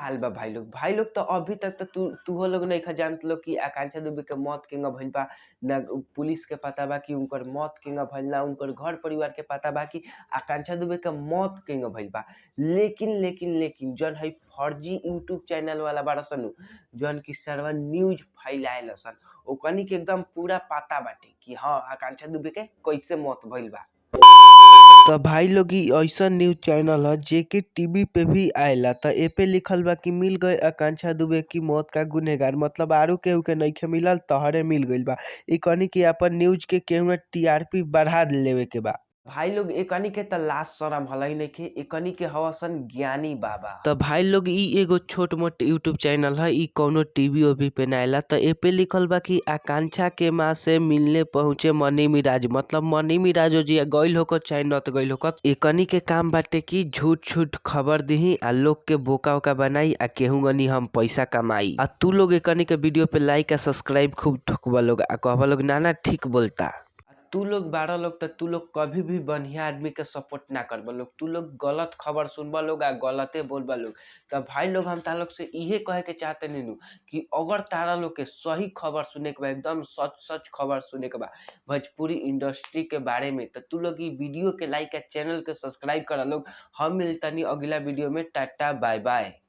हाल बा भाई लोग तो अभी तक तो तूहो लोग नइखा जानत लोग कि आकांक्षा दुबे के मौत केंगा भइल बा। ना पुलिस के पता बा कि उनकर मौत केंगा भइल, ना उनकर घर परिवार के पता बा कि आकांक्षा दुबे के मौत केंगा भइल बा। लेकिन जौन है फर्जी यूट्यूब चैनल वाला बाड़सन नु, जौन कि सरवा न्यूज़ फैलाएलसन, ओकनी के एकदम पूरा पता बाटे कि हाँ, आकांक्षा दुबे के कैसे मौत भइल बा। तो भाई लोग इ ऐसन न्यूज़ चैनल ह जेके टीवी पे भी आएला। त एपे लिखल बा कि मिल गए आकांक्षा दुबे की मौत का गुनहगार, मतलब आरू केहू के नइखे मिलल, तहरे मिल गइल बा। इ कहनी कि अपन न्यूज़ के केहू टीआरपी बढ़ा लेवे के बा। भाई लोग एकनी के त लाज शरम हलई नइखे, एकनी के हवसन ज्ञानी बाबा। त भाई लोग इ एगो छोट मोट यूट्यूब चैनल ह, इ कौनो टीवी ओवी पे ना आएला। त एपे लिखल बा कि आकांक्षा के माँ से मिलने पहुंचे मनी मिराज, मतलब मनी मिराज जी गइल होकर चाहे नत गइल होकर, एकनी के काम बाटे कि झूठ खबर दिही आ लोग के बोका ओका बनाई आ केहू गनी हम पैसा कमाई। आ तू लोग एकनी के वीडियो पे लाइक आ सब्सक्राइब खूब ठोकबा लोग आ कहबा लोग ना ठीक बोलता। तू लोग बारह लोग तो तू लोग कभी भी बढ़िया आदमी के सपोर्ट ना करबा लोग, तू लोग गलत खबर सुनबा लोग आ गलते बोलबा लोग। तो भाई लोग हम तारा लोग से इहे कहे के चाहते नीनू कि अगर तारा लोग के सही खबर सुने के बा, एकदम सच खबर सुने के बा भोजपुरी इंडस्ट्री के बारे में, तो तू लोग ई वीडियो के लाइक आ चैनल के सब्सक्राइब करा लोग। हम मिलतनी अगला वीडियो में। Tata bye by.